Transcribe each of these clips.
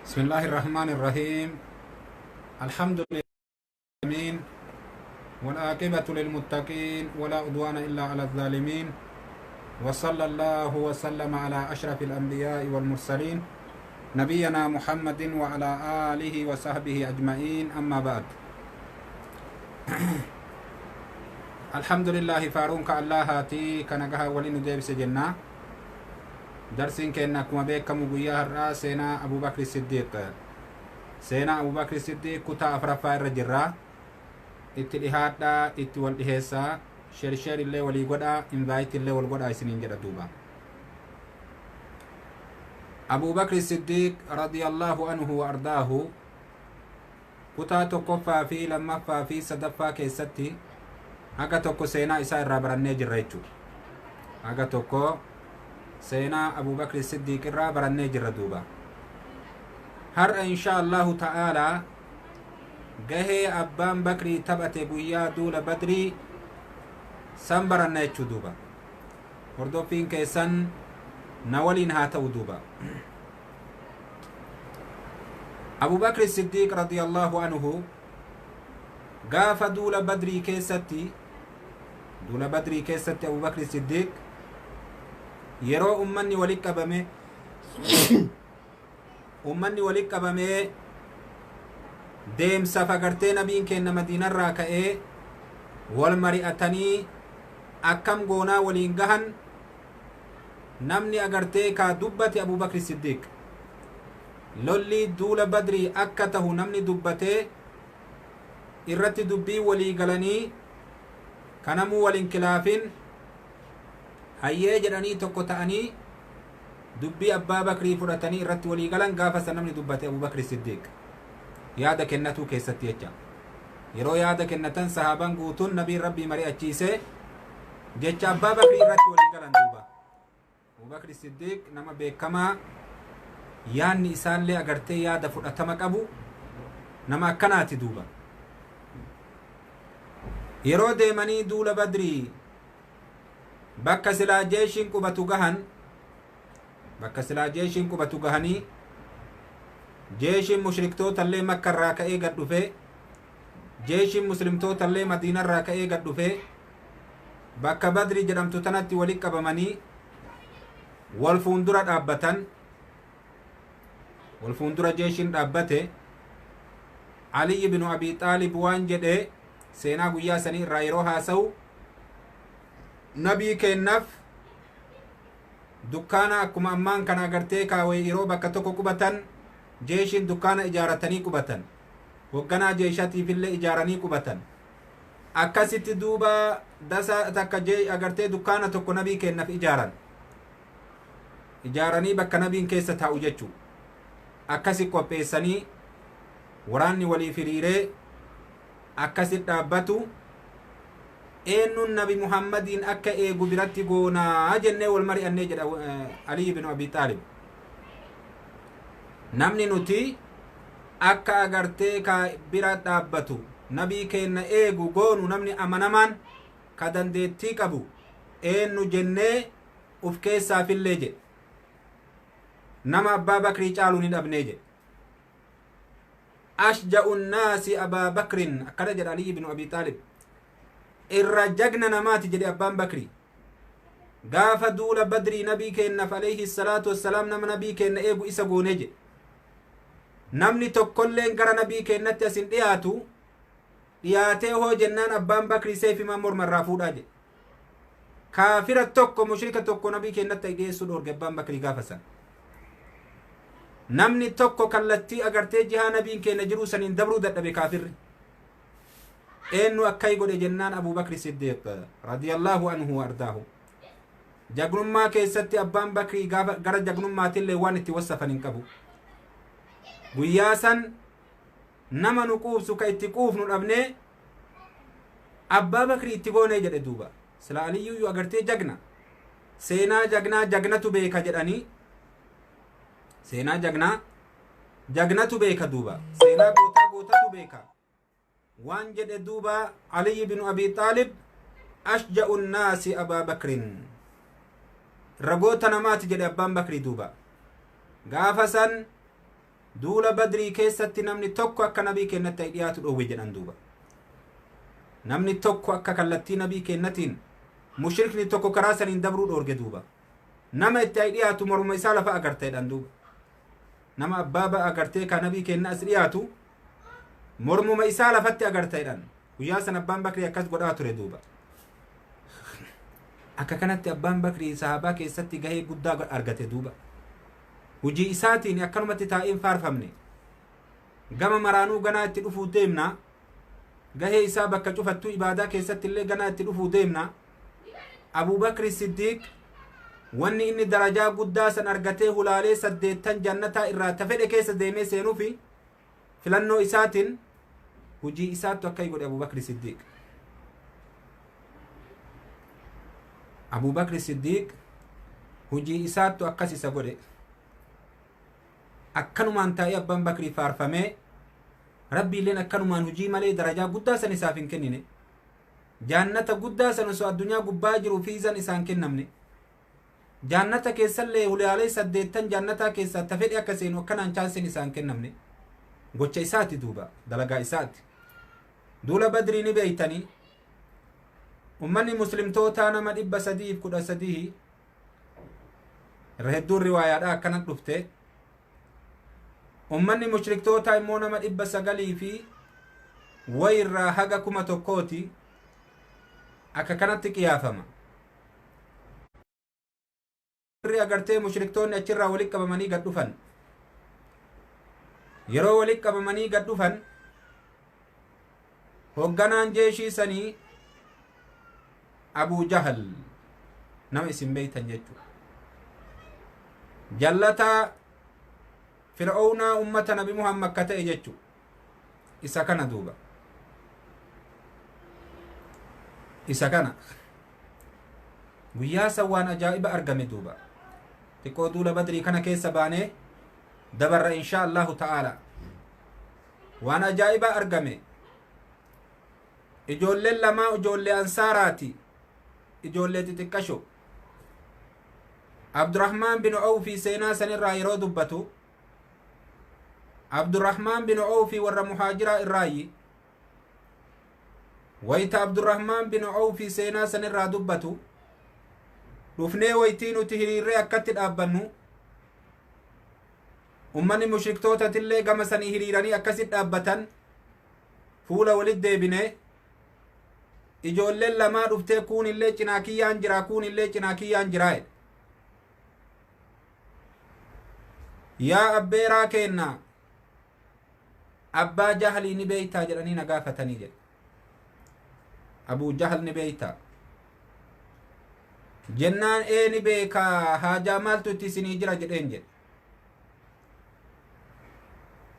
بسم الله الرحمن الرحيم. الحمد لله والعاقبة للمتقين ولا عدوان إلا على الظالمين، وصلى الله وسلم على أشرف الأنبياء والمرسلين نبينا محمد وعلى آله وصحبه أجمعين. أما بعد الحمد لله فارونك الله هاتي كنغها ولين ديبس جنة درسين كنا كما بكم بويا الرا سينا أبو بكر الصديق. سينا أبو بكر الصديق كتا أفرفا الرجرة اتلهاد اتوالإهسا شرشر اللي ولي قدا انفايت اللي والقدا سنين جدا دوبا. أبو بكر الصديق رضي الله عنه وأرضاه كتا تقفى في لما في صدفا كيستي aga tokko seenaa isaa irraa barannee jirra jechuudha. aga tokko seenaa Abu Bakr Siddiq irraa barannee jirra duuba. har'a insha Allahu ta'ala gahee abbaan Bakrii taphate guyyaa duula Badrii san baranna jechuu duuba. hordoffiin keessan na waliin haa ta'u duuba. Abu Bakr Siddiq radiyallahu anhu gaafa duula Badrii keessatti Abu Bakr Siddiq yeroo ummanni walitti qabame deemsa fagartee nabiin keenya Madiinarraa ka'ee wal mari'atanii akkam goonaa waliin gahan namni agartee kaa dubbate Abu Bakr Siddiq. lolli duula Badrii akka tahu namni dubbatee irratti dubbii walii galanii kanamuu waliin kilaafin hayyee jedhanii tokko ta'anii dubbii abbaa Bakrii fudhatanii irratti walii galan gaafa san namni dubbate Abu Bakr Siddiq yaada kennatuu keessatti jecha. yeroo yaada kennatan sahaabaan guutuun nabiin rabbii mari'achiise jecha abbaa Bakrii irratti walii galan duuba. Abu Bakr Siddiq nama beekamaa yaanni isaallee agartee yaada fudhatama qabu nama akkanaati duuba. yeroo deemanii duula Badrii bakka silaa jeeshiin qubatu gahanii jeeshiin mushriktoota illee Makka irraa ka'ee gad dhufe jeeshiin muslimtoota illee Madiina irraa ka'ee gad dhufe bakka Badrii jedhamtu tanatti walitti qabamanii wal fuundura jeeshiin dhaabbate. Ali ibn Abi Xaalib waan jedhe seenaa guyyaa sanii irraa yeroo haasa'u nabii kennaaf dukkaana akkuma ammaan kana agartee kaawee yeroo bakka tokko qubatan jeeshiin dukkaana ijaaratanii qubatan hogganaa jeeshatiifillee ijaaranii qubatan akkasitti duuba dasa takka agartee dukkaana tokko nabii kennaaf ijaaranii bakka nabiin keessa taa'u jechuu akkasi qopheessanii waraanni waliif hiriiree akkasit dhaabbatu eenyuun nabi Muhammadiin akka eegu biratti goonaa jennee wal mari'annee jedha Ali ibn Abi Xaalib. namni nuti akka agartee ka bira dhaabbatu nabii keenya eegu goonu namni amanamaan ka dandeettii qabu eenyu jennee uf keessaafillee jedhe nama abbaa Bakrii caaluu ni dhabnee jedhe. ashja'u nnaasi abaa Bakrin akkana jedha Ali ibn Abi Xaalib. irra jagna namaati jedhe abbaan Bakrii gaafa duula Badrii nabii keennaaf alayhi salaatu wassalaam nama nabii keenna eegu isa goonee jedhe. namni tokkolleen gara nabii keennatti asin dhiyaatee hoo jennaan abbaan Bakrii seefimaan morma irraa fuudhaa jedhe. kaafira tokko mushrika tokko nabii keennatti dhiyeessuu dhoorge abbaan Bakrii gaafa san. namni tokko kallattii agartee jihaa nabiin keenya jiruu saniin dabruu dadhabe kaafirri. eenyu akkay godhe jennaan Abu Bakr Siddiq radiyallahu anhu wa ardaahu. jagnummaa keessatti abbaan Bakrii gara jagnummaatillee waan itti wassafan hin qabu. guyyaa san nama nu quubsu ka itti quufnu dhabnee abbaa Bakrii itti goonee jedhe duuba. sila Aliyyuu agartee jagna seenaa jagnatu beeka jedhanii seenaa jagnatu beeka duuba. seenaa gootatu beeka waan jedhe duuba Ali ibn Abi Xaalib ashja'u nnaasi abaa Bakrin ragoota namaati jedhe abbaan Bakrii duuba. gaafa san duula badrii keessatti namni tokko akka nabii kennatti ay dhiyaatu dhoowwe jedhan duuba namni tokko akka kallattii nabii kennatiin mushrikni tokko karaa saniin dabruu dhoorge duuba nama itti ay dhiyaatu morma isaa lafa agarteedhan duuba nama abbaaba agartee ka nabii kenna as dhiyaatu mormuma isaa lafatti agarteedhan guyyaa san abbaan bakrii akkas godhaa ture duuba akka kanatti abbaan bakrii sahabaa keessatti gahee guddaa argate duuba hujii isaatiin akkanumatti taa'een faarfamne gama maraanuu ganaa itti dhufuu deemna gahee isaa bakka cufattuu ibaadaa keessatti illee ganaa itti dhufuu deemna Abubakarsiddiiq wanni inni darajaa guddaa san argatee hulaalee 8 jannataa irraa tafedhe keessa deemee seenuu fi filannoo isaatiin hujii isaattu akka godhe Abubakarsiddiiq Abubakarsiddiiq hujii isaattu akkas isa godhe akkanumaan taa'ee abbaan bakrii faarfamee rabbiilleen akkanumaan hujii malee darajaa guddaa san isaaf hin kennine jannata guddaa san osoo addunyaa gubbaa jiru fiizan isaan kennamne jannata keessallee hulaalee 8 jannataa keessaa tafedhe akka seenu akkanaan chaansin isaan kennamne gocha isaati duuba dalagaa isaati duula badrii ni beeytanii ummanni muslimtoota nama 313 irra hedduun riwaayaadha akkanat dhufte ummanni mushriktoota immoo nama 900 fi wayirraa haga 1,000ti akka kanatti qiyaafama irri agartee mushriktoonni achirraa walitti qabamanii gad dhufan yeroo walitti qabamanii gad dhufan hogganaan jeeshii sanii Abu Jahal nama isin beeytan jechuudha jallataa fir'auna ummata nabi Muhammad ka ta'e jechuudha isa kana duuba isa kana guyyaa san waan ajaa'iba argame duuba xiqqoo duula badrii kana keessa baanee dabarra insha Allahu ta'ala waan ajaa'iba argame ijoolleen lamaa ijoollee ansaaraati ijoollee xixiqqasho Abdurrahmaan bin Awfi seenaa sanirraa yeroo dubbatu Abdurrahmaan bin Awfi warra muhaajiraa irraayi wayta Abdurrahmaan bin Awfi seenaa sanirraa dubbatu dhufnee waytii nuti hiriirree akkatti dhaabbannu ummanni mushriktootaatillee gama sanii hiriiranii akkasitti dhaabbatan fuula walit deebine ijoolleen lamaa dhuftee kuun illee cinaa kiyyaan jira kuun illee cinaa kiyyaan jira yaa abbeeraa keenna abbaa jahlii ni beeytaa jedhanii na gaafatanii jedhe Abu Jahal ni beeytaa jennaan ni beekaa haajaa maaltu itti isinii jira jedheen jedhe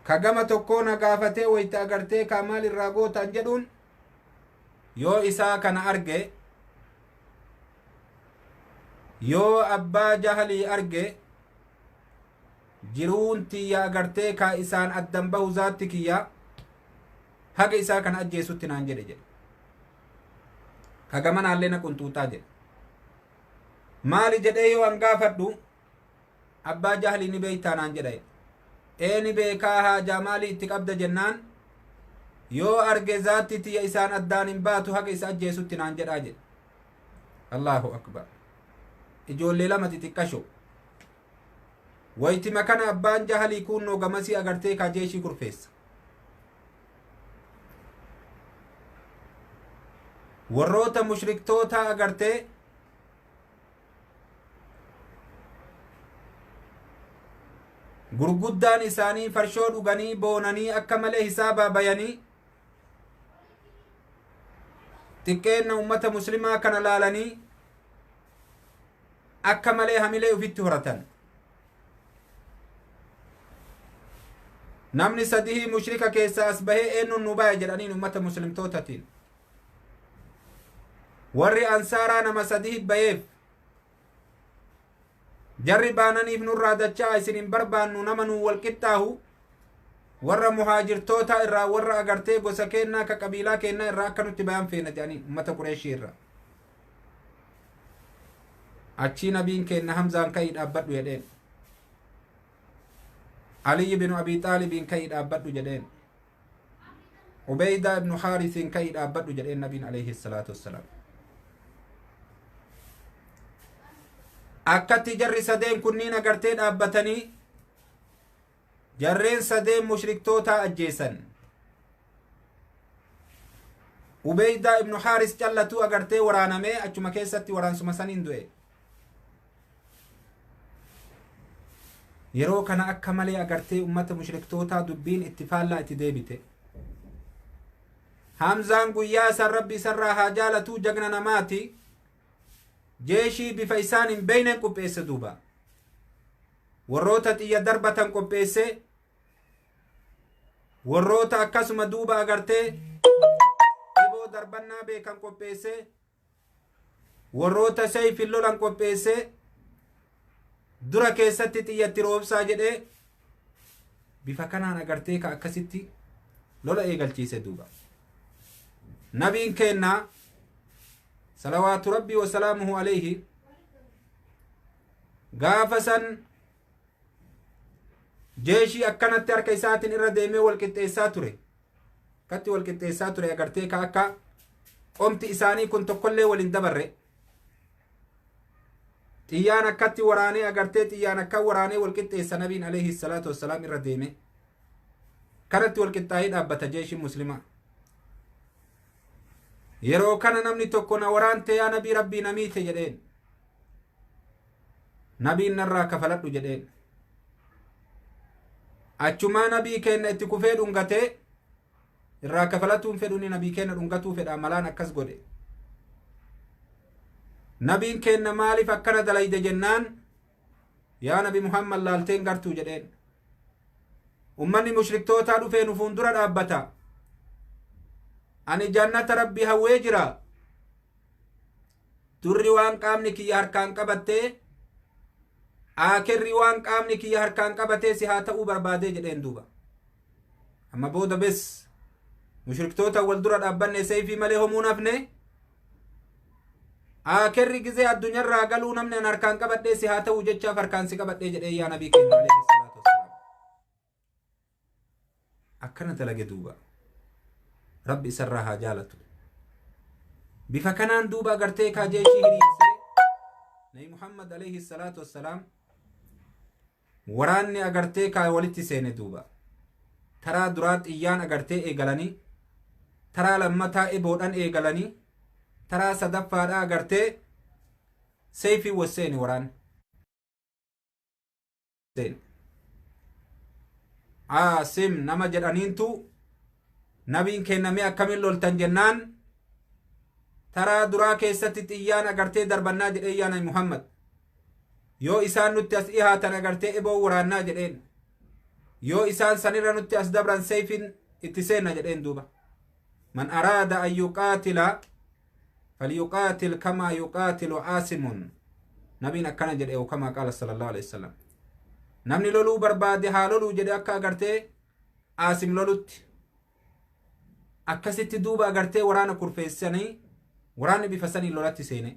ka gama tokkoo na gaafatee wayta agartee kaa maal irraa gootan jedhuun yoo isaa kana arge yoo abbaa jahlii arge jiruun tiyya agartee kaa isaan addan bahu zaatti kiyya haga isaa kana ajjeesutti naan jedhe jedhe ka gamanaallee na qunxuuxaa jedhe maali jedhee yoo an gaafadhu abbaa jahlii ni beeytaa naan jedha ni beekaa haajaa maalii itti qabda jennaan yoo arge zaatti tiyya isaan addaan hin baatu haga isa ajjeesutti naan jedhaa jedhe Allahu akbar ijoollee lama xixiqqasho waytima kana abbaan jahlii kunnoo gamasii agartee kaa jeeshii kurfeessa warroota mushriktoota agartee gurguddaan isaanii farshoo dhuganii boonanii akka malee hisaabaa bayanii xiqqeenna ummata muslimaa kana laalanii akka malee hamilee ufitti horatan namni sadihii mushrika keessaa as bahee eenyuun nu baye jedhaniin ummata muslimtootatiin warri ansaaraa nama sadihii bayeef jarri baananiif nurraa dachaa isin hin barbaannu nama nuu walqixxaahu warra muhaajirtoota irraa warra agartee gosa kennaa ka qabiilaa kennaa irraa akka nutti bayan feena jedhanii ummata qureeshii irraa achii nabiin kenna hamzaan ka'ii dhaabbadhu jedheen علي بن أبي طالب كيد أبدو جدين عبيدة بن حارث كيد أبدو جدين نبي عليه الصلاة والسلام أكت جر سدين كنين أغرتين أبتني جرين سدين مشرك توتا أجيسا عبيدة بن حارث جلتو أغرتي ورانمي أجمع كيستي وران سمسانين دوئي yeroo kana akka malee agartee ummata mushriktoota dubbiin ittifaallaa itti deebite Hamzaan guyyaa san rabbi sarraa haa jaalatu jagna namaati jeeshii bifa isaan hin beeynen qopheesse duuba warroota xiyya darbatan qopheesse warroota akkasuma duuba agartee iboo darbannaa beekan qopheesse warroota sayfin lolan qopheesse dura keessatti xiyyatti roobsaa jedhee bifa kanaan agartee ka akkasitti lola eegalchiise duuba nabiin keenna salawaatu rabbii wa salaamuhu alayhi gaafa san jeeshii akkanatti harka isaatiin irra deemee walqixxeessaa ture katti walqixxeessaa ture agartee ka akka qomti isaanii kun tokkollee waliin dabarre xiyyaan akkatti waraanee agartee xiyyaan akka waraanee walqixxeessa nabiin alayhi salaatu wassalaam irra deeme kanatti walqixxaayee dhaabbata jeeshii muslimaa yeroo kana namni tokko na waraante yaa nabii rabbii namiite jedheen nabiin narraa kafaladhu jedheen achumaa nabii keenna itti kufee dhungatee irraa kafalatuun fedhuni nabii keenna dhungatuu fedha malaan akkas godhe nabiin keenna maaliif akkana dalayde jennaan yaa nabi muhammad laalteen gartuu jedheen ummanni mushriktootaa dhufee nu fuundura dhaabbata ani jannata rabbi hawwee jira turri waan qaamni kiyya harkaan qabattee aakirri waan qaamni kiyya harkaan qabatee si haa ta'uu barbaadee jedheen duuba amma booda bes mushriktoota wal dura dhaabbanne sayfii malee homuu nafne aakirri gizee addunyaarraa galuu namni an harkaan qabadhee si haa ta'uu jechaaf harkaan si qabadhee jedhee yaa nabii keenya alayhi salaatu wassalaam akkana dalage duuba rabbi isarraa haa jaalatu bifa kanaan duuba agartee kaa jeeshii hiriirsee nabi muhammad alayhi salaatu wassalaam waraanni agartee kaa walitti seene duuba taraa duraa xiyyaan agartee eegalanii taraa lammataa eboodhan eegalanii taraa sadaffaadha agartee sayfii wasseeni waraan aasim nama jedhaniintu nabiin kenname akkamin loltan jennaan taraa duraa keessatti xiyyaan agartee darbannaa jedhee yaa nabi muhammad yoo isaan nutti as dhihaatan agartee eboo waraannaa jedheen yoo isaan sanirra nutti as dabran sayfiin itti seenna jedheen duuba man araada an yuqaatila فليقاتل كما يقاتل عاصم نبينا كان جدي او كما قال صلى الله عليه وسلم نمني لولو برباد حالولو جدي اكا غرتي عاصم لولوت akkasitti duuba agartee waraana kurfeessanii waraanni bifasanii lolatti seene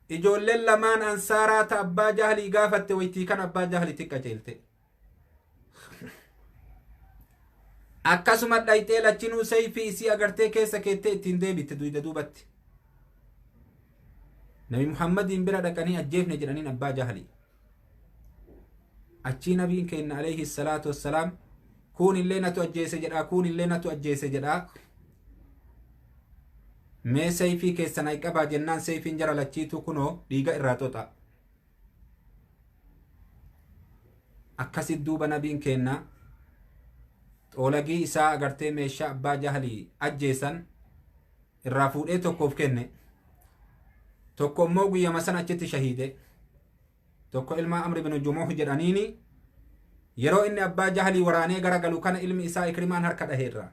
ijoolleen lamaan ansaaraa ta abbaa jahlii gaafatte waytii kan abbaa jahlii xiqqa jeelte akkasuma dhayxee lachinuu sayfii isii agartee keessa keettee ittiin deebite duyda duubatti nabi muhammadin bira dhaqanii ajjeefne jedhaniin abbaa jahlii achii nabiin keenna alayhi salaatu wassalaam kun illee natu ajjeese jedha kun illee natu ajjeese jedha mee sayfii keessan ay qabaa jennaan sayfiin jara lachiitu kunoo dhiiga irraa xoxa akkasit duuba nabiin keenna xoolagii isaa agartee meeshaa abbaa jahlii ajjeesan irraa fuudhee tokkoof kenne tokko immoo guyyama san achitti shahiide tokko ilma amri bin jumuh jedhaniini yeroo inni abbaa jahlii waraanee gara galu kana ilmi isaa ikrimaan harka dhaheerra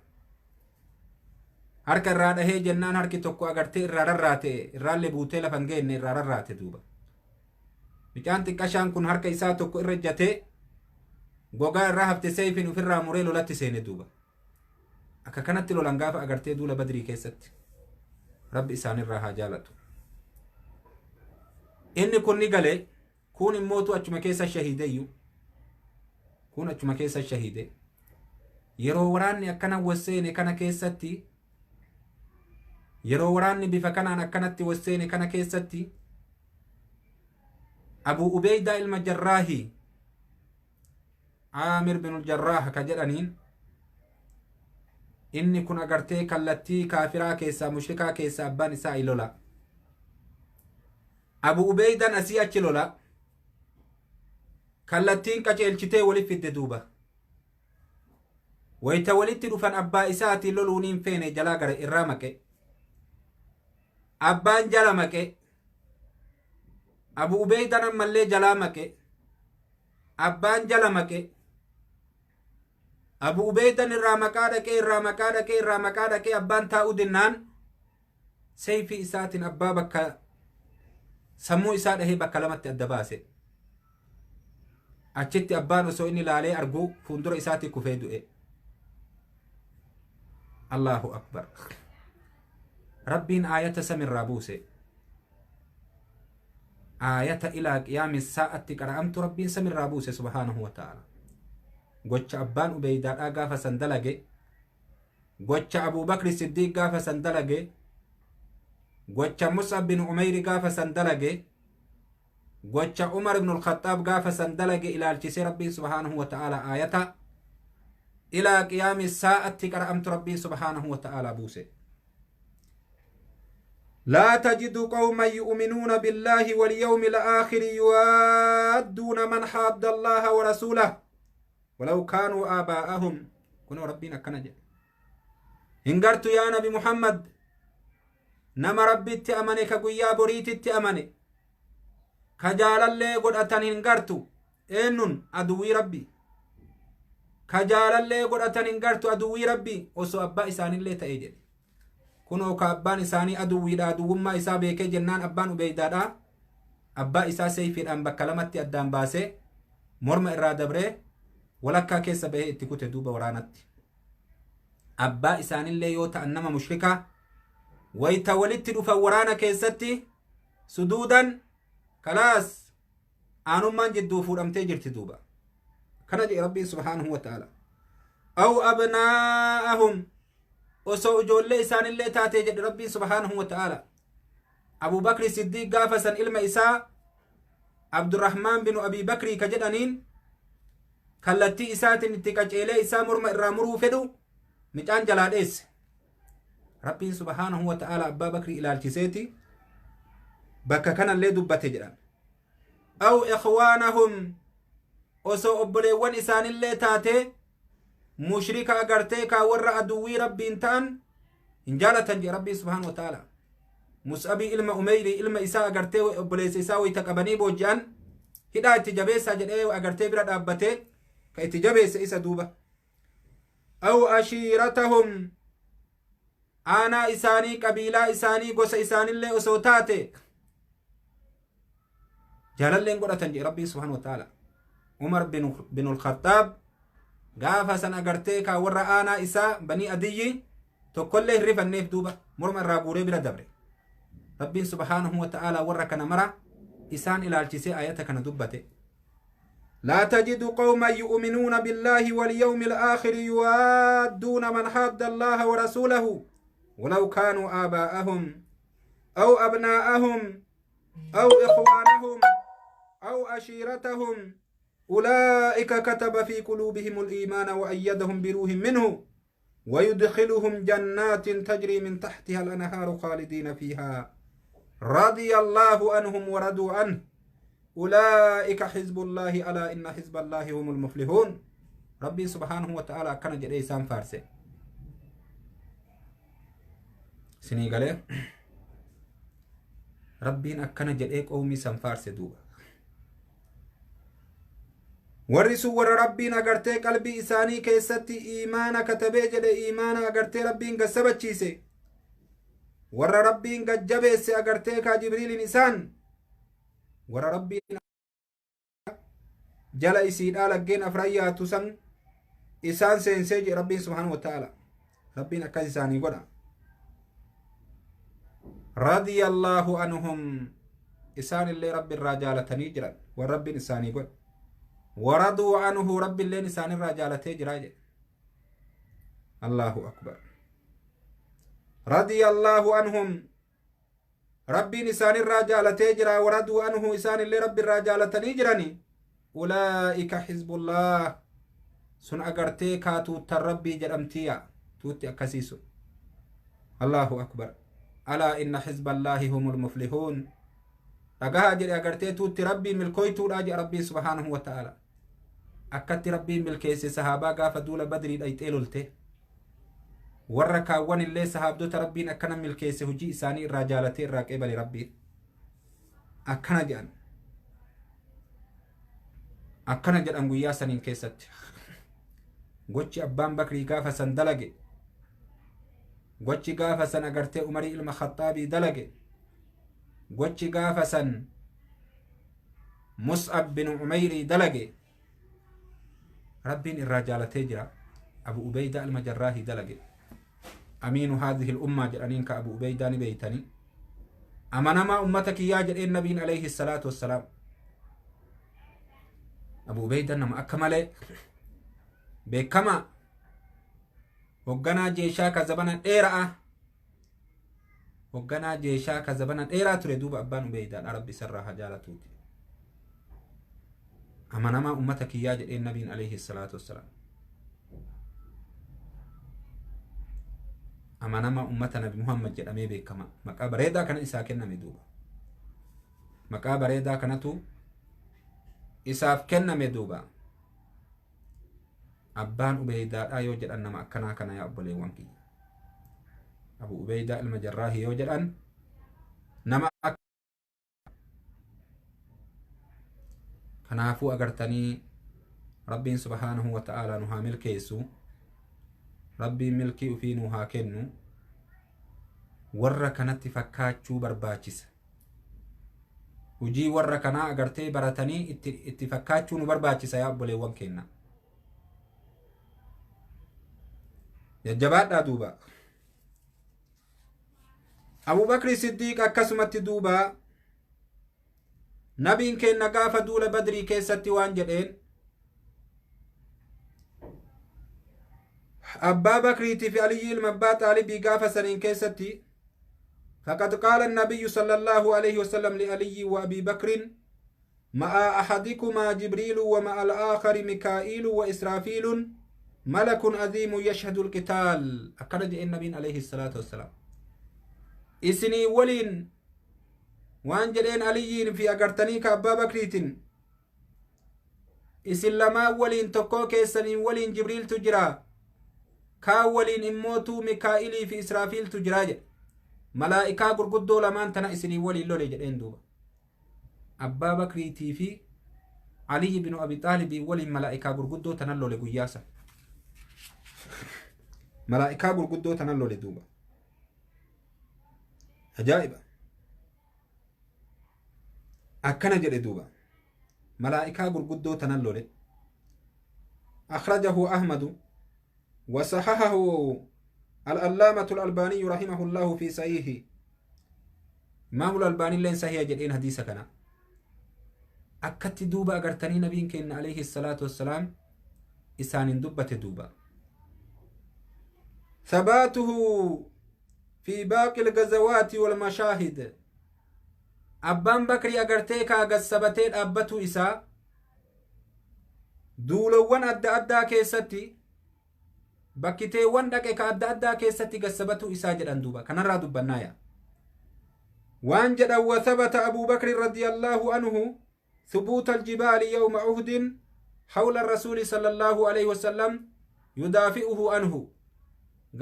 harka irraa dhahee jennaan harki tokko agartee irraa rarraate irraallee buutee lafan geenne irraa rarraate duuba bicaan xiqqashaan kun harka isaa tokko irra ejjatee gogaa irraa hafte sayfiin ofirraa muree lolatti seene duuba akka kanatti lolan gaafa agartee duula badrii keessatti rabbi isaanirraa haa jaalatu inni kun ni gale kun immootu achuma keessa shahiideyyu kun achuma keessa shahiide yeroo waraanni akkana waseene kana keessatti yeroo waraanni bifa kanaan akkanatti waseene kana keessatti Abu Ubeyda ilma Jarraahi Aamir bin al-Jarraah ka jedhaniin inni kun agartee kallattii kaafiraa keessaa mushrikaa keessaa abbaan isaa ilola Abu Ubeydan asii achi lola kallattiin qaceelchitee walitti fidde duuba wayta walitti dhufan abbaa isaati loluuniin feene jalaa gara irraa maqe abbaan jala maqe Abu Ubeydan ammallee jalaa maqe abbaan jala maqe Abu Ubeydan irraa maqaa dhaqee abbaan taa'uu dinnaan sayfii isaatiin abbaa bakka sammuu isaa dhahee bakka lamatti adda baase achitti abbaan osoo inni laalee arguu fuuldura isaatti kufee du'e Allahu akbar rabbiin aayata samirraa buuse aayata ilaa qiyaami saa'atti qara'amtu rabbiin samirraa buuse subhaanahu wa ta'ala gocha abbaan Ubeydaadhaa gaafa san dalage gocha Abuubakrissiddiiq gaafa san dalage gocha Mus'ab bin Umayr gaafa san dalage gocha Umar ibn al-Khattab gaafa san dalage ilaalchise rabbiin subhaanahu wa ta'ala aayata ilaa qiyaami saa'atti qara'amtu rabbiin subhaanahu wa ta'ala buuse لا تجد قوما يؤمنون بالله واليوم الآخر يوادون من حاد الله ورسوله ولو كانوا آباءهم كنوا ربنا كنجة هنگرت يا نبي محمد نما ربي تأمني كقويا بريت تأمني كجال اللي قد أتن هنگرت إنن أدوي ربي كجال اللي قد أتن هنگرت أدوي ربي وسو أبا إسان اللي تأيجد kunoo ka abbaan isaanii aduwwiidha aduwwummaa isaa beekee jennaan abbaan Ubeydaadha abbaa isaa sayfiidhaan bakka lamatti addaan baasee morma irraa dabree walakkaa keessa bahee itti kute duuba waraanatti abbaa isaanillee yoo ta'an nama mushrikaa wayta walitti dhufan waraana keessatti suduudan kalaas aanummaan jidduu fuudhamtee jirti duuba kana jedhe rabbiin subhaanahu wa ta'ala aw abnaa'ahum osoo ijoollee isaanillee taatee jedhe rabbiin subhaanahu wa ta'ala Abu Bakri Siddiiq gaafa san ilma isaa Abdurrahmaan bin Abi Bakrii ka jedhaniin kallattii isaatiin itti qaceelee isaa morma irraa muruu fedhu micaan jalaa dheesse rabbiin subhaanahu wa ta'ala abbaa Bakrii ilaalchiseeti bakka kanallee dubbate jedhan aw ikhwaanahum osoo obboleewwan isaanillee taatee mushrika agartee ka warra aduwwii rabbiin ta'an hin jaalatan je rabbii subhaanahu wa ta'ala Mus'abii ilma Umeyri ilma isaa agartee obboleessa isaa wayta qabanii boojji'an hidhaa itti jabeessaa jedhee agartee bira dhaabbatee ka itti jabeesse isa duuba aw ashiiratahum aanaa isaanii qabiilaa isaanii gosa isaanillee osoo taate jaalalleen godhatan je rabbii subhaanahu wa ta'ala Umar bin al-Khattab gaafa san agartee ka warra aanaa isaa banii adiyyi tokkollee hin rifanneef duuba morma irraa guuree bira dabre rabbiin subhaanahu wa ta'ala warra kana mara isaan ilaalchisee ayata kana dubbate لا تجد قوما يؤمنون بالله واليوم الآخر يوادون من حاد الله ورسوله ولو كانوا آباءهم أو أبناءهم أو إخوانهم أو أشيرتهم أولئك كتب في قلوبهم الإيمان وأيدهم بروح منه ويدخلهم جنات تجري من تحتها الأنهار خالدين فيها رضي الله عنهم ورضوا عنه أولئك حزب الله ألا إن حزب الله هم المفلحون ربي سبحانه وتعالى كان جدي سام فارسي سني قال ربي أكن جدي قومي سام فارسي دوبا ورسو ور ربين اگرتے قلبی اسانی کیستی ایمان کتبے جدے ایمان اگرتے ربین گسبچیسے ور ربین گجبے سے اگرتے کا جبریل انسان ور ربین جل اسیدہ لگین افرائیاتو سن اسان سینسے جے ربین سبحانہ وتعالی ربین اکاس اسانی گوڑا رضی اللہ عنہم اسان اللي رب الرجالتنی جرن ور ربین اسانی گوڑا ورضوا عنه رب اللي نسان الرجالتي جراج. الله أكبر. رضي الله عنهم ربي نسان الرجالتي جرا ورضوا عنه إسان اللي رب الرجالتني جراني. أولئك حزب الله سن أغرتي كاتو تربي جرمتيا توتي أكسيسو. الله أكبر. ألا إن حزب الله هم المفلحون. رقها جري أغرتي توتي ربي ملكويتو راجع ربي سبحانه وتعالى. أكت ربي ملكيسي صحابا قاف دول بدري ايتيلولته وركاوان اللي صحابدو تربين أكنا ملكيسي هجي إساني الرجالتي الراقبة لربي أكنا جان أكنا جان أنقويا سنين كيست قوشي أبان بكري قافة سن دلقي قوشي قافة سن أغرتي عمري المخطابي دلقي قوشي قافة سن مصعب بن عميري دلقي ربين الرجالتي جرا أبو أبيدة المجراهي دلقي أمين هذه الأمة جرانين كأبو أبيدة نبيتني أمانما أمتك يا جرين النبي عليه الصلاة والسلام أبو أبيدة نما أكمل بكما وقنا جيشا كزبنا إيرا وقنا جيشا كزبنا إيرا تريدوب أبان أبيدة ربي سرها جالتوتي أمانما أمتك يا جرين النبي عليه الصلاة والسلام أمانما أمتنا بمحمد جرامي بكما مقابر ريدا كان إساكنا مدوبا مقابر ريدا كانتو إساف كنا مدوبا أبان أبيدا آيو جران نما أكنا كنا يا أبو ليوانكي أبو أبيدا المجراهي يو جران نما كنافو أغرتني ربي سبحانه وتعالى نهامل كيسو ربي ملكي وفي نوها كنو ورّا كانت فكاتشو برباچس وجي ورّا كنا أغرتي براتني اتفكاتشو نبرباچس يا أبو ليوان كنا يجبات دوبا أبو بكر الصديق أكسمت دوبا نبين كنا قاف دول بدري كيستي وانجلين أبا بكريتي في علي المبات علي بيقاف سنين كيستي فقد قال النبي صلى الله عليه وسلم لعلي وأبي بكر مع أحدكما جبريل ومع الآخر ميكائيل وإسرافيل ملك عظيم يشهد القتال أكرد النبي عليه الصلاة والسلام إسني ولين وانجلين علي في أقرتني كأبا بكريتين إسن لما ولين تقوك إسنين ولين جبريل تجرى كاولين إموتو ميكائيلي في إسرافيل تجراج ملائكة قرقدو لمان تنا إسني ولي لولي جدين دوبا أبا بكريتي في علي بن أبي طالب ولي ملائكة قرقدو تنا لولي قياسا ملائكة قرقدو تنا لولي دوبا عجائبة أكنا جدي دوبا ملائكة قرقدو تنا لولي أخرجه أحمد وصححه الألامة الألباني رحمه الله في صحيحه إمام الألباني لين صحيح جدين حديث كنا أكت دوبا أغرتني نبين كن عليه الصلاة والسلام إسان دبت دوبا ثباته في باقي الغزوات والمشاهد أبان بكري أغرتيك أغسبتين أبتو إسا دولوان أدى كيستي bakkiteewwan dhaqe ka adda addaa keessatti gassabatu isaa jedhan duuba kanarraa dubbannaaya waan jedhan wathabata Abu Bakr radiyallahu anhu ثبوت الجبال يوم عهد حول الرسول صلى الله عليه وسلم يدافئه عنه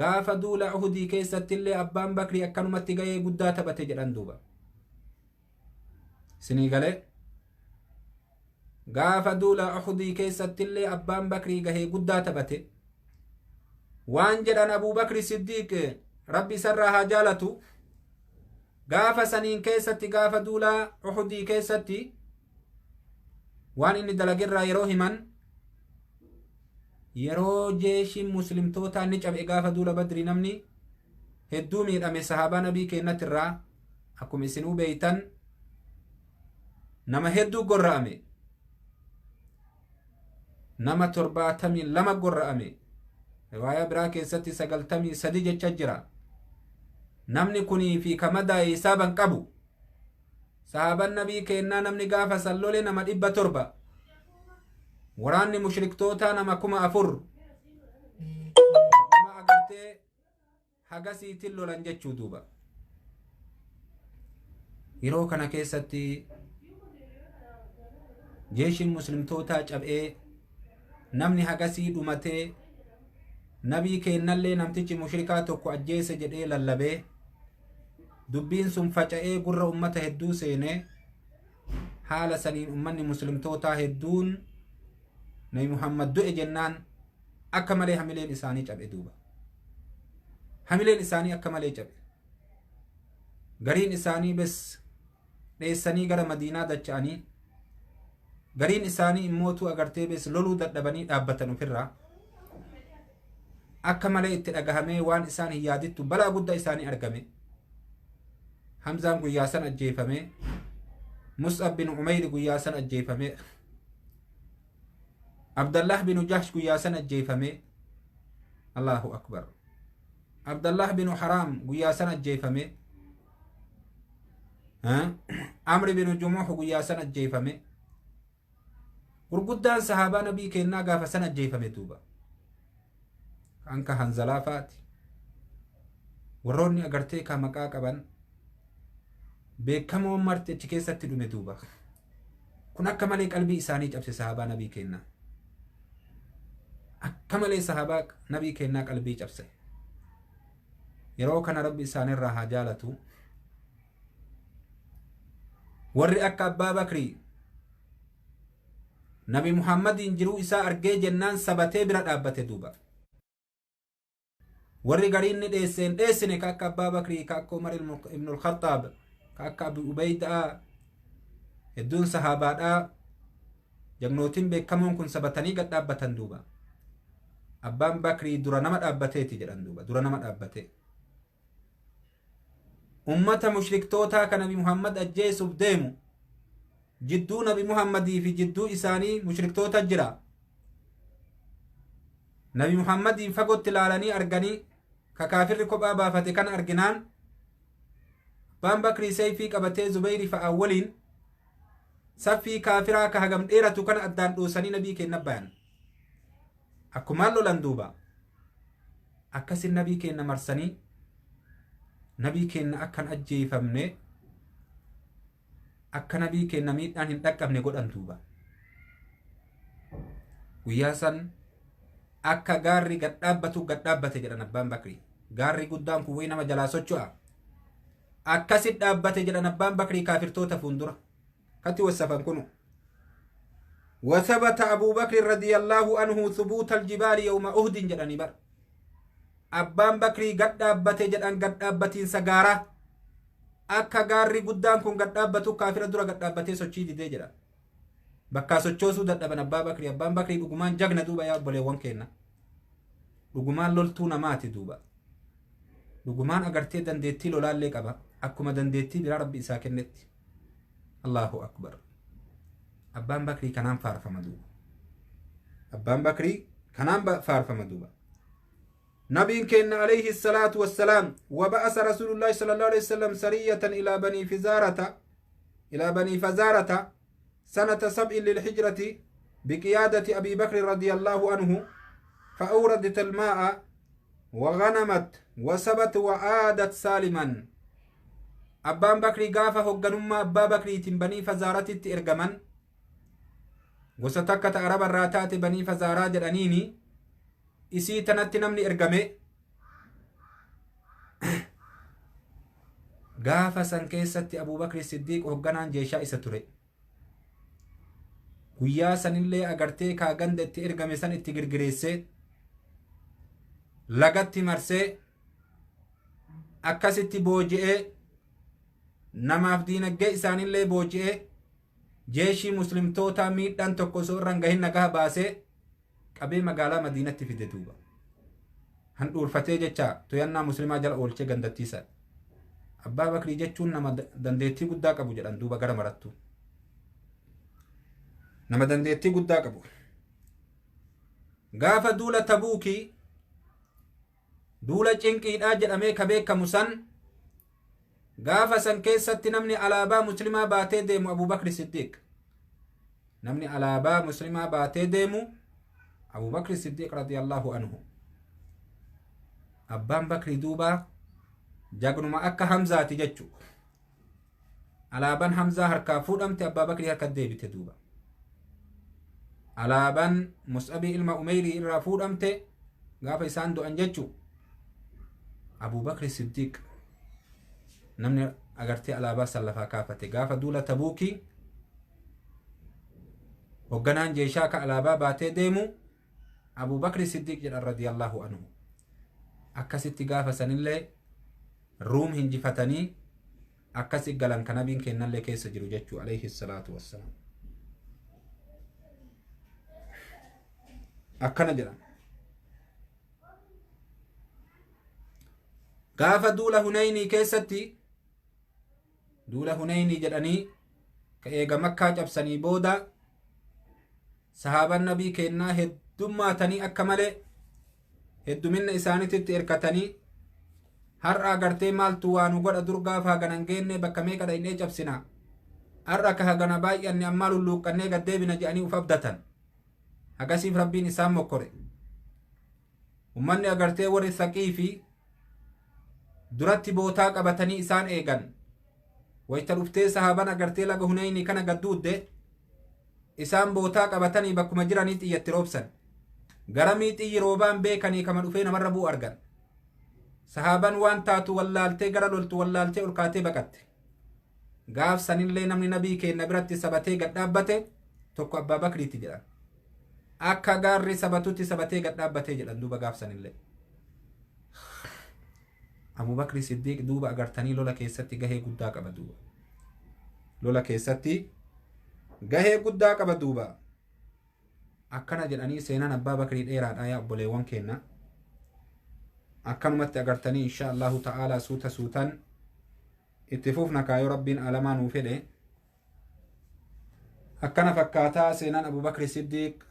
غاف دول عهدي كيست اللي أبان بكري أكنمت غاية قدات بتجران دوبا سنيغالي غاف دول عهدي كيست اللي أبان بكري غاية قدات بتجران وان جدان أبو بكر الصديق ربي سرها جالتو غافة سنين كيستي غافة دولا أحدي كيستي وان إني دلقر يروه من يرو جيش مسلم توتا نجاب غافة دولا بدري نمني هدو مير أمي صحابة نبي كينات الرا أكم إسنو بيتن نما هدو قرر أمي nama 72 gorra'ame riwaayaa biraa keessatti 93 jecha jira namni kunii fi kamadaa hisaaban qabu sahaban nabii kennaa namni gaafa sallole nama 700 waraanni mushriktoota nama 4,000 nama agartee hagasiitiin lolan jechuu duuba yeroo kana keessatti jeeshiin muslimtootaa cab'ee namni hagasii dhumatee nabii kennallee namtichi mushrikaa tokko ajjeese jedhee lallabee dubbiin sun faca'ee gurra ummata hedduu seenee haala saniin ummanni muslimtootaa hedduun nabi Muhammad du'e jennaan akka malee hamileen isaanii cab'e duuba hamileen isaanii akka malee cab'e gariin isaanii bes dheessanii gara madiinaa dacha'anii gariin isaanii immootu agartee bes loluu dadhabanii dhaabbatan ofirraa akka malee itti dhagahamee waan isaan hin yaadittu balaa guddaa isaanii argame Hamzaan guyyaa san ajjeefame Mus'ab bin Umayr guyyaa san ajjeefame Abdallah bin Jahsh guyyaa san ajjeefame Allahu akbar Abdallah bin Haram guyyaa san ajjeefame Amr bin Jumuh guyyaa san ajjeefame gurguddaan sahaabaa nabii kennaa gaafa san ajjeefame duuba anka Hanzalaa faati warroonni agartee ka maqaa qaban beekamoo marti achi keessatti dhume duuba kun akka malee qalbii isaanii cabse sahaabaa nabii kennaa akka malee sahaabaa nabii kennaa qalbii cabse yeroo kana rabbi isaanirraa haa jaalatu warri akka Abbaa Bakrii nabi Muhammadiin jiruu isaa argee jennaan sabatee bira dhaabbate duuba warri gariin ni dheessine ka akka Abbaa Bakrii ka akka Umar ibn al-Khattab ka akka Abu Ubaydaa hedduun sahaabaadhaa jagnootiin beekamoon kun sabatanii gad dhaabbatan duuba Abbaan Bakrii dura nama dhaabbateeti jedhan duuba dura nama dhaabbate ummata mushriktootaa ka nabi Muhammad ajjeesuuf deemu jidduu nabi Muhammadii fi jidduu isaanii mushriktoota jira nabi Muhammadiin fagootti ilaalanii arganii ka kaafirri kophaa baafate kan arginaan Abbaan Bakrii sayfii qabatee Zubayri fa'a waliin saffii kaafiraa ka hagam dheeratu kana addaan dhoosanii nabii kenna bayan akkumaan lolan duuba akkasin nabii kenna marsanii nabii kenna akkan ajjeefamne akka nabii kenna miidhaan hin dhaqqabne godhan duuba guyyaa san akka gaarri gad dhaabbate jedhan Abbaan Bakrii gaarri guddaan kun wayi nama jalaa socho'a akkasit dhaabbate jedhan Abbaan Bakrii kaafirtoota fuundura katti wasafan kunu وثبت أبو بكر رضي الله عنه ثبوت الجبال يوم أهد جدني بر أبان بكري قد أبت جدن قد أبتين سقارة أكا غاري قدان كون قد أبتو كافر درا قد أبتين سوچي دي جدا بكا سوچوسو دد أبن أبان بكري لقمان جغن دوبا يا بولي وانكينا لقمان لولتونا ماتي دوبا لقمان أغرتي دنديتي لولال ليك أبا أكما دنديتي بلا ربي إساكنت الله أكبر Abbaan Bakrii kanaan faarfama duuba Abbaan Bakrii kanaan faarfama duuba نبي كان عليه الصلاة والسلام وبعث رسول الله صلى الله عليه وسلم سرية إلى بني فزارة سنة 7 للحجرة بقيادة أبي بكر رضي الله عنه فأوردت الماء وغنمت وسبت وعادت سالما أبان بكري قافة هقنما أبا بكري بني فزارة إرقمن وستكت عرب الراتات بني فزارة جرانيني isii tanatti namni ergame gaafa san keessatti Abubakarsiddiiq hogganaan jeeshaa isa ture guyyaa sanillee agartee kaa ganda itti ergame san itti girgireessee lagatti marsee akkasitti booji'ee namaaf diinagdee isaanillee booji'ee jeeshii muslimtoota miidhaan tokko osoo irraan gahin nagaha baasee qabee magaalaa Madiinatti fide duuba handhuurfatee jecha toyannaa muslimaa jala oolchee gandattiisa Abbaa Bakrii jechuun nama dandeettii guddaa qabu jedhan duuba gara marattu nama dandeettii guddaa qabu gaafa duula tabuukii duula cinqiidhaa jedhamee ka beekamu san gaafa san keessatti namni alaabaa muslimaa baatee deemu Abubakr Siddiiq namni alaabaa muslimaa baatee deemu Abubakr Siddiiq radiyallahu anhu abbaan Bakri duuba jagnuma akka Hamzaati jechu alaabaan Hamzaa harkaa fuudhamte abbaa Bakri harka deebite duuba alaabaan Mus'abii ilma Umeyrii irraa fuudhamte gaafa isaan du'an jechu Abubakr Siddiiq namni agartee alaabaa sallafaa kaafate gaafa duula tabuukii hogganaan jeeshaa ka alaabaa baatee deemu Abubakr Siddiiq jedhan radiyallahu anhu akkasitti gaafa sanillee ruum hinjifatanii akkasi galan ka nabiin kennallee keessa jiru jechuu alayhi salaatu wassalaam akkana jedhan gaafa duula Hunaynii keessatti duula Hunaynii jedhanii ka eega Makkaa cabsanii booda sahaaban nabii kennaa heddummaatanii akka malee hedduminna isaaniititti erkatanii har'a agartee maaltu waa nu godha dur gaafa haganan geenne bakka meeqa dhaynee cabsina har'a ka hagana baay'anne ammaa lulluuqqannee gaddeebina jedhanii uf abdatan hagasiif rabbiin isaan mokkore ummanni agartee warri Thaqii fi duratti bootaa qabatanii isaan eegan wayta dhuftee sahaaban agartee laga Hunaynii kana gadduudde isaan bootaa qabatanii bakkuma jiranii xiyyatti roobsan gara miixii roobaan beekanii kama dhufee namarra bu'u argan sahaaban waan taatu wallaaltee gara loltu wallaaltee ol kaatee baqatte gaaf sanillee namni nabii kenna biratti sabatee gad dhaabbate tokko abbaa Bakriitti jedhan akka gaarri sabatutti sabatee gad dhaabbatee jedhan duuba gaaf sanillee Abubakr Siddiiq duuba agartanii lola keessatti gahee guddaa qaba duuba lola keessatti gahee guddaa qaba duuba akkana jedhanii seenaan abbaa Bakrii dheeraadha yaa obboleewwan kenna akkanumatti agartanii insha Allahu ta'ala suuta suutan itti fufna kaayoo rabbiin alamaa nuu fedhe akkana fakkaataa seenaan Abubakr Siddiiq